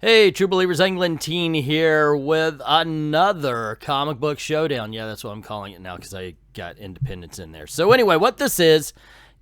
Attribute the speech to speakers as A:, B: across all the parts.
A: Hey, True Believers, Englentine here with another comic book showdown. Yeah, that's what I'm calling it now because I got Independence in there. So anyway, what this is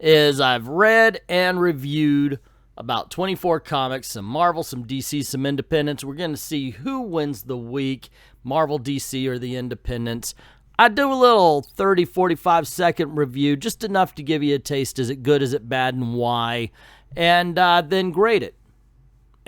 A: I've read and reviewed about 24 comics, some Marvel, some DC, some Independence. We're going to see who wins the week, Marvel, DC, or the Independence. I do a little 30, 45 second review, just enough to give you a taste. Is it good, is it bad, and why? And then grade it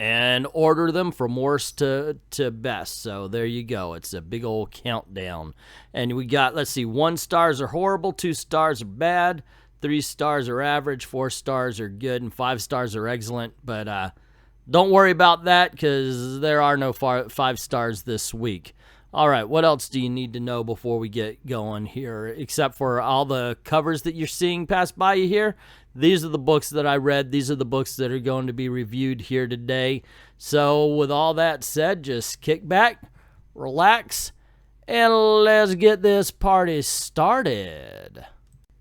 A: and order them from worst to best. So there you go. It's a big old countdown. And we got, let's see, 1 stars are horrible, 2 stars are bad, 3 stars are average, 4 stars are good, and 5 stars are excellent. But don't worry about that because there are no 5 stars this week. All right, what else do you need to know before we get going here? Except for all the covers that you're seeing pass by you here. These are the books that I read. These are the books that are going to be reviewed here today. So with all that said, just kick back, relax, and let's get this party started.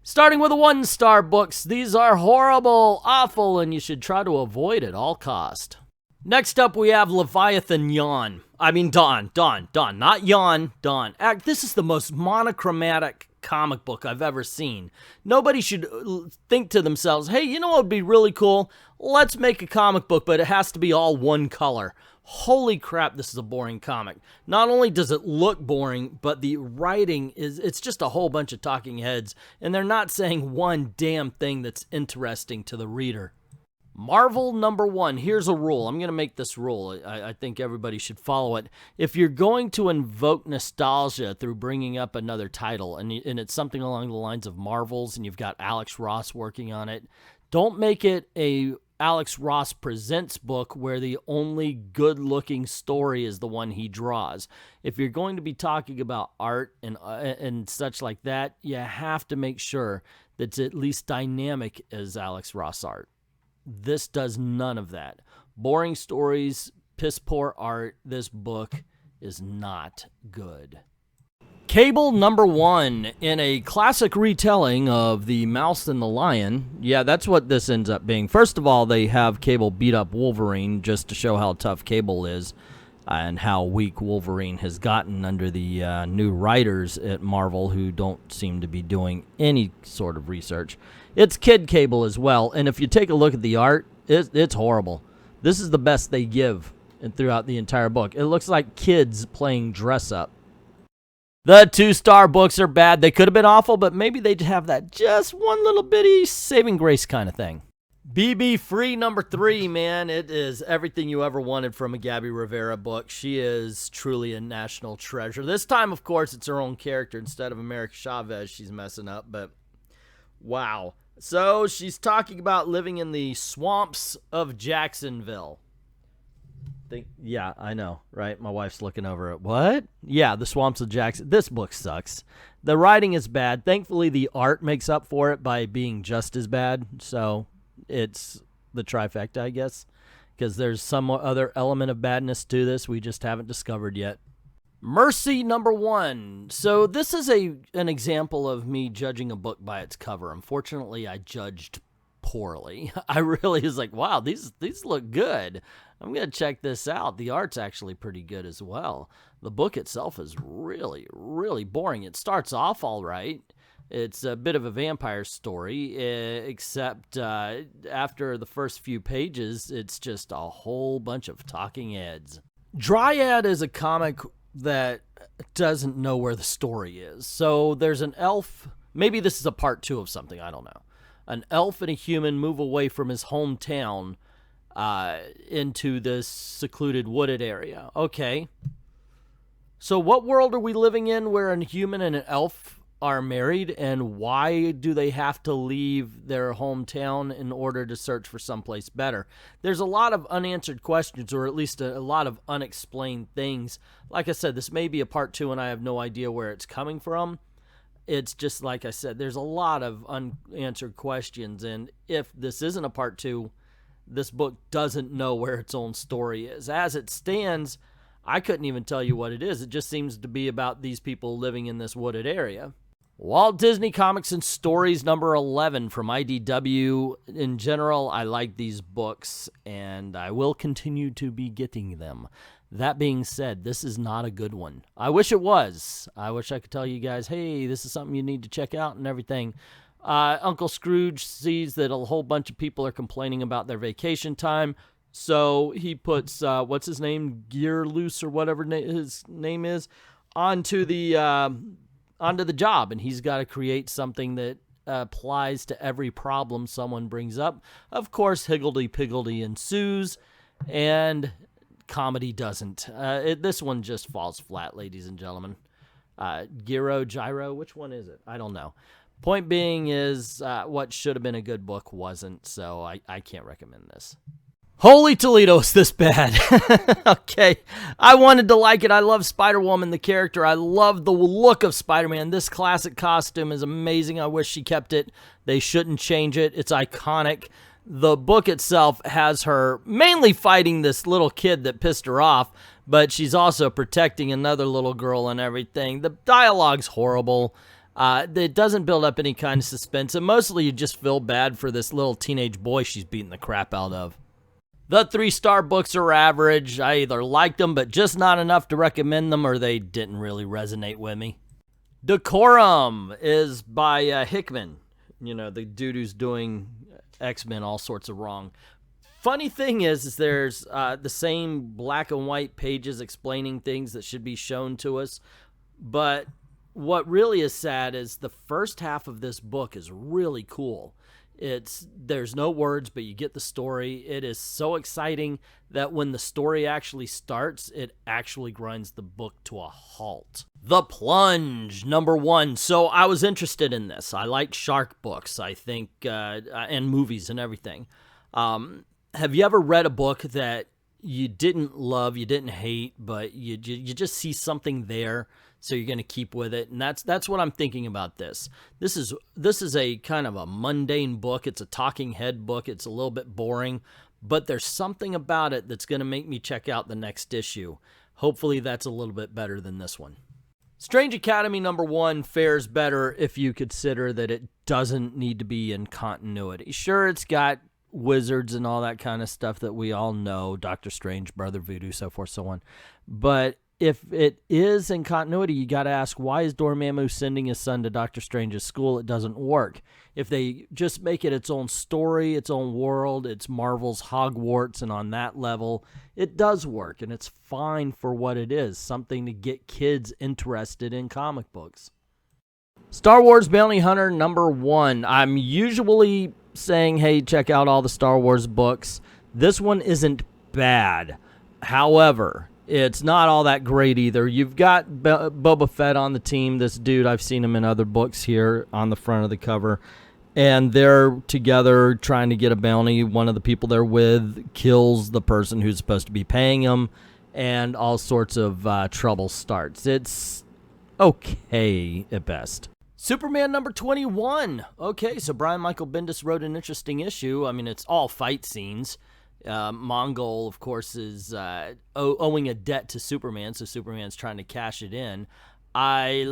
A: Starting with the 1-star books. These are horrible, awful, and you should try to avoid at all cost. Next up, we have Leviathan Yawn. I mean, Dawn, not Yawn, Dawn. This is the most monochromatic comic book I've ever seen. Nobody should think to themselves, hey, you know what would be really cool? Let's make a comic book, but it has to be all one color. Holy crap, this is a boring comic. Not only does it look boring, but the writing it's just a whole bunch of talking heads, and they're not saying one damn thing that's interesting to the reader. Marvel #1, here's a rule. I'm going to make this rule. I think everybody should follow it. If you're going to invoke nostalgia through bringing up another title, and it's something along the lines of Marvel's, and you've got Alex Ross working on it, don't make it a Alex Ross Presents book where the only good-looking story is the one he draws. If you're going to be talking about art and such like that, you have to make sure that it's at least dynamic as Alex Ross art. This does none of that. Boring stories, piss poor art. This book is not good. Cable #1 in a classic retelling of The Mouse and the Lion. Yeah, that's what this ends up being. First of all, they have Cable beat up Wolverine just to show how tough Cable is and how weak Wolverine has gotten under the new writers at Marvel who don't seem to be doing any sort of research. It's Kid Cable as well, and if you take a look at the art, it's horrible. This is the best they give throughout the entire book. It looks like kids playing dress-up. The 2-star books are bad. They could have been awful, but maybe they'd have that just one little bitty saving grace kind of thing. BB Free #3, man. It is everything you ever wanted from a Gabby Rivera book. She is truly a national treasure. This time, of course, it's her own character instead of America Chavez she's messing up, but wow. So she's talking about living in the swamps of Jacksonville. Yeah, I know, right? My wife's looking over it. What? Yeah, the swamps of Jackson. This book sucks. The writing is bad. Thankfully, the art makes up for it by being just as bad. So it's the trifecta, I guess, because there's some other element of badness to this we just haven't discovered yet. Mercy #1. So this is an example of me judging a book by its cover. Unfortunately, I judged poorly. I really was like, wow, these look good. I'm going to check this out. The art's actually pretty good as well. The book itself is really, really boring. It starts off all right. It's a bit of a vampire story, except after the first few pages, it's just a whole bunch of talking heads. Dryad is a comic that doesn't know where the story is. So there's an elf. Maybe this is a part 2 of something. I don't know. An elf and a human move away from his hometown into this secluded wooded area. Okay. So what world are we living in where a human and an elf are married, and why do they have to leave their hometown in order to search for someplace better? There's a lot of unanswered questions, or at least a lot of unexplained things. Like I said, this may be a part 2, and I have no idea where it's coming from. It's just, like I said, there's a lot of unanswered questions, and if this isn't a part 2, this book doesn't know where its own story is. As it stands, I couldn't even tell you what it is. It just seems to be about these people living in this wooded area. Walt Disney Comics and Stories number 11 from IDW. In general, I like these books, and I will continue to be getting them. That being said, this is not a good one. I wish it was. I wish I could tell you guys, hey, this is something you need to check out and everything. Uncle Scrooge sees that a whole bunch of people are complaining about their vacation time, so he puts, what's his name, Gear Loose or whatever his name is, onto the job, and he's got to create something that applies to every problem someone brings up. Of course, higgledy-piggledy ensues, and comedy doesn't. This one just falls flat, ladies and gentlemen. Gyro, which one is it? I don't know. Point being is, what should have been a good book wasn't, so I can't recommend this. Holy Toledo, is this bad? Okay, I wanted to like it. I love Spider-Woman, the character. I love the look of Spider-Man. This classic costume is amazing. I wish she kept it. They shouldn't change it. It's iconic. The book itself has her mainly fighting this little kid that pissed her off, but she's also protecting another little girl and everything. The dialogue's horrible. It doesn't build up any kind of suspense, and mostly you just feel bad for this little teenage boy she's beating the crap out of. The 3-star books are average. I either liked them, but just not enough to recommend them, or they didn't really resonate with me. Decorum is by Hickman. You know, the dude who's doing X-Men all sorts of wrong. Funny thing is there's the same black and white pages explaining things that should be shown to us, but what really is sad is the first half of this book is really cool. There's no words, but you get the story. It is so exciting that when the story actually starts, it actually grinds the book to a halt. The Plunge, number 1. So I was interested in this. I like shark books, I think, and movies and everything. Have you ever read a book that you didn't love, you didn't hate, but you just see something there, so you're going to keep with it? And that's what I'm thinking about this. This is a kind of a mundane book. It's a talking head book. It's a little bit boring, but there's something about it that's going to make me check out the next issue. Hopefully that's a little bit better than this one. Strange Academy number 1 fares better if you consider that it doesn't need to be in continuity. Sure, it's got wizards and all that kind of stuff that we all know, Doctor Strange, Brother Voodoo, so forth, so on. But if it is in continuity, you got to ask, why is Dormammu sending his son to Doctor Strange's school? It doesn't work. If they just make it its own story, its own world, it's Marvel's Hogwarts, and on that level, it does work, and it's fine for what it is, something to get kids interested in comic books. Star Wars Bounty Hunter number 1. I'm usually saying, hey, check out all the Star Wars books. This one isn't bad. However, it's not all that great either. You've got Boba Fett on the team. This dude, I've seen him in other books here on the front of the cover. And they're together trying to get a bounty. One of the people they're with kills the person who's supposed to be paying him. And all sorts of trouble starts. It's okay at best. Superman number 21. Okay, so Brian Michael Bendis wrote an interesting issue. I mean, it's all fight scenes. Mongol, of course, is owing a debt to Superman, so Superman's trying to cash it in. I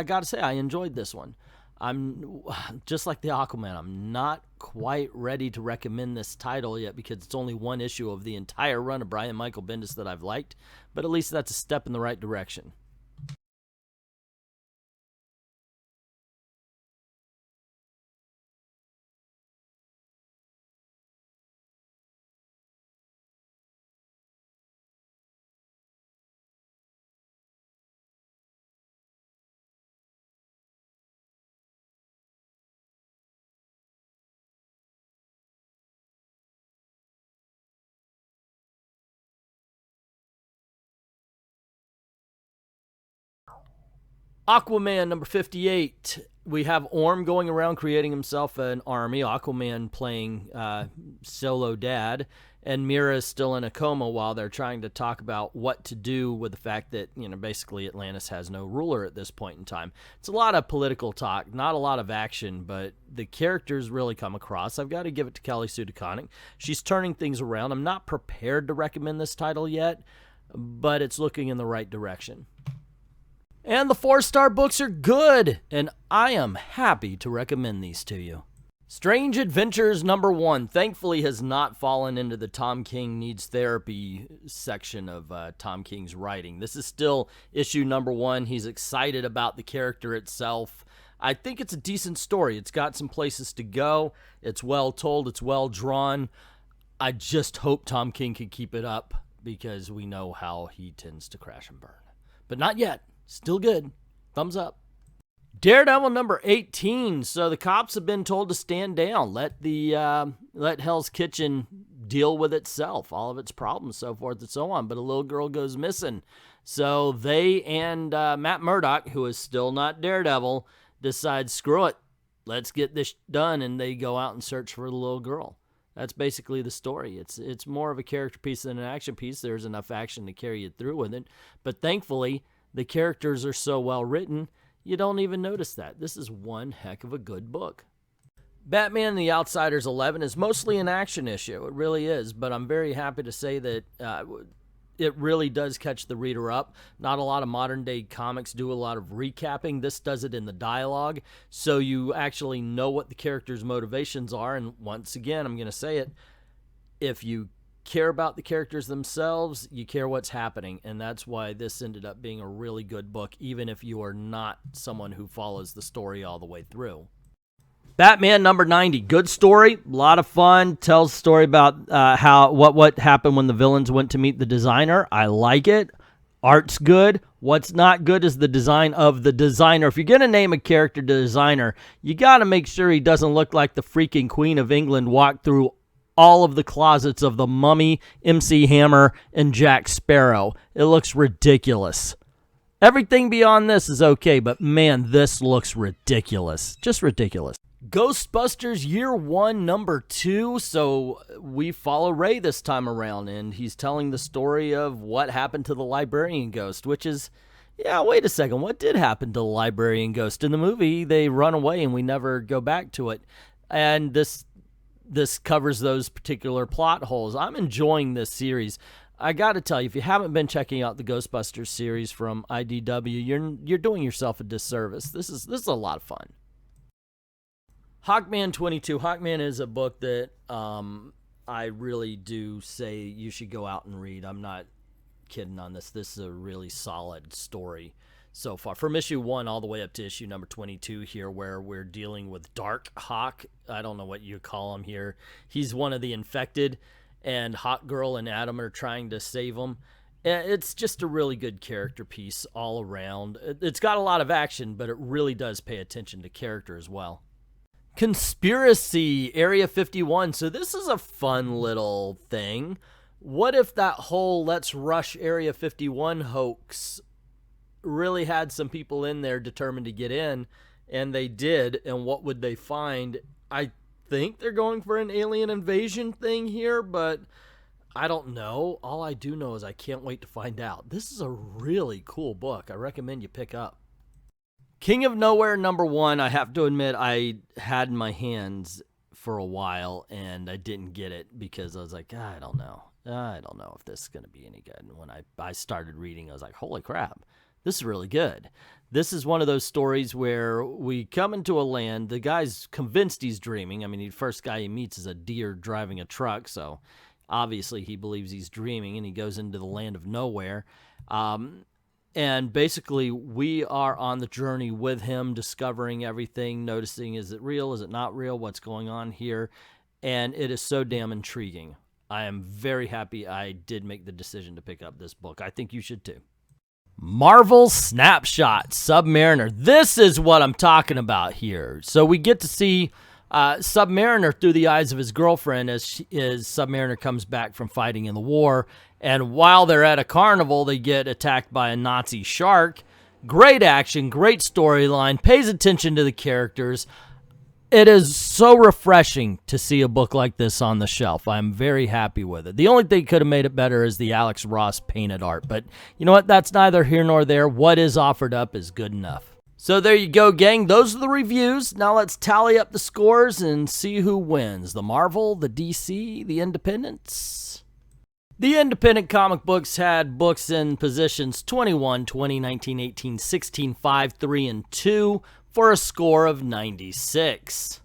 A: gotta say, I enjoyed this one. I'm just like the Aquaman. I'm not quite ready to recommend this title yet because it's only one issue of the entire run of Brian Michael Bendis that I've liked, but at least that's a step in the right direction. Aquaman number 58. We have Orm going around creating himself an army. Aquaman playing solo dad. And Mira is still in a coma while they're trying to talk about what to do with the fact that, basically Atlantis has no ruler at this point in time. It's a lot of political talk, not a lot of action, but the characters really come across. I've got to give it to Kelly Sue DeConnick. She's turning things around. I'm not prepared to recommend this title yet, but it's looking in the right direction. And the 4-star books are good, and I am happy to recommend these to you. Strange Adventures #1 thankfully has not fallen into the Tom King needs therapy section of Tom King's writing. This is still issue #1. He's excited about the character itself. I think it's a decent story. It's got some places to go. It's well told. It's well drawn. I just hope Tom King can keep it up because we know how he tends to crash and burn. But not yet. Still good. Thumbs up. Daredevil #18. So the cops have been told to stand down. Let Hell's Kitchen deal with itself, all of its problems, so forth and so on. But a little girl goes missing. So they and Matt Murdock, who is still not Daredevil, decide, screw it, let's get this done. And they go out and search for the little girl. That's basically the story. It's more of a character piece than an action piece. There's enough action to carry you through with it. But thankfully, the characters are so well written, you don't even notice that. This is one heck of a good book. Batman and the Outsiders 11 is mostly an action issue. It really is. But I'm very happy to say that it really does catch the reader up. Not a lot of modern-day comics do a lot of recapping. This does it in the dialogue, so you actually know what the characters' motivations are. And once again, I'm going to say it, if you care about the characters themselves, you care what's happening, and that's why this ended up being a really good book, even if you are not someone who follows the story all the way through. Batman #90, good story, a lot of fun, tells a story about what happened when the villains went to meet the designer. I like it. Art's good. What's not good is the design of the designer. If you're going to name a character designer, you got to make sure he doesn't look like the freaking Queen of England walked through all of the closets of the Mummy, MC Hammer, and Jack Sparrow. It looks ridiculous. Everything beyond this is okay, but man, this looks ridiculous. Just ridiculous. Ghostbusters Year 1 #2. So we follow Ray this time around, and he's telling the story of what happened to the librarian ghost, which is, yeah, wait a second. What did happen to the librarian ghost? In the movie, they run away and we never go back to it. And this covers those particular plot holes. I'm enjoying this series. I got to tell you, if you haven't been checking out the Ghostbusters series from IDW, you're doing yourself a disservice. This is a lot of fun. Hawkman 22. Hawkman is a book that I really do say you should go out and read. I'm not kidding on this. This is a really solid story so far, from issue 1 all the way up to issue #22 here, where we're dealing with Dark Hawk. I don't know what you call him here. He's one of the infected, and Hawk Girl and Adam are trying to save him. It's just a really good character piece all around. It's got a lot of action, but it really does pay attention to character as well. Conspiracy Area 51. So this is a fun little thing. What if that whole Let's Rush Area 51 hoax really had some people in there determined to get in, and they did, and what would they find? I think they're going for an alien invasion thing here, but I don't know. All I do know is I can't wait to find out. This is a really cool book. I recommend you pick up. King of Nowhere #1. I have to admit, I had in my hands for a while, and I didn't get it because I was like, I don't know if this is going to be any good. And when I started reading, I was like, holy crap. This is really good. This is one of those stories where we come into a land. The guy's convinced he's dreaming. I mean, the first guy he meets is a deer driving a truck, so obviously he believes he's dreaming, and he goes into the land of nowhere. And basically, we are on the journey with him, discovering everything, noticing, is it real, is it not real, what's going on here? And it is so damn intriguing. I am very happy I did make the decision to pick up this book. I think you should too. Marvel Snapshot Submariner. This is what I'm talking about here. So we get to see Submariner through the eyes of his girlfriend as Submariner comes back from fighting in the war. And while they're at a carnival, they get attacked by a Nazi shark. Great action, great storyline, pays attention to the characters. It is so refreshing to see a book like this on the shelf. I'm very happy with it. The only thing that could have made it better is the Alex Ross painted art. But you know what? That's neither here nor there. What is offered up is good enough. So there you go, gang. Those are the reviews. Now let's tally up the scores and see who wins. The Marvel, the DC, the Independents. The independent comic books had books in positions 21, 20, 19, 18, 16, 5, 3, and 2 for a score of 96.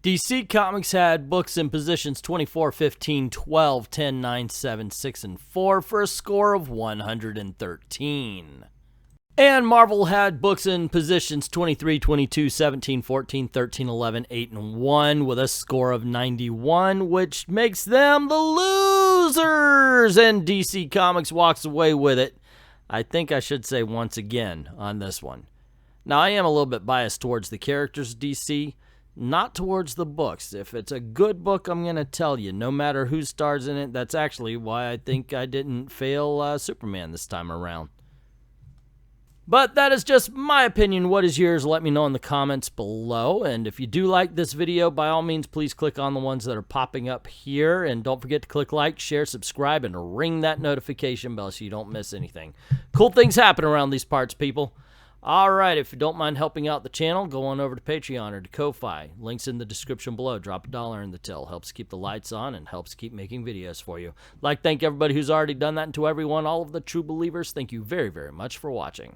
A: DC Comics had books in positions 24, 15, 12, 10, 9, 7, 6, and 4 for a score of 113. And Marvel had books in positions 23, 22, 17, 14, 13, 11, 8, and 1 with a score of 91, which makes them the losers. And DC Comics walks away with it. I think I should say once again on this one. Now, I am a little bit biased towards the characters, DC, not towards the books. If it's a good book, I'm going to tell you, no matter who stars in it. That's actually why I think I didn't fail Superman this time around. But that is just my opinion. What is yours? Let me know in the comments below. And if you do like this video, by all means, please click on the ones that are popping up here. And don't forget to click like, share, subscribe, and ring that notification bell so you don't miss anything. Cool things happen around these parts, people. All right, if you don't mind helping out the channel, go on over to Patreon or to Ko-Fi. Links in the description below. Drop $1 in the till. Helps keep the lights on and helps keep making videos for you. I'd like to thank everybody who's already done that, and to everyone, all of the true believers, thank you very, very much for watching.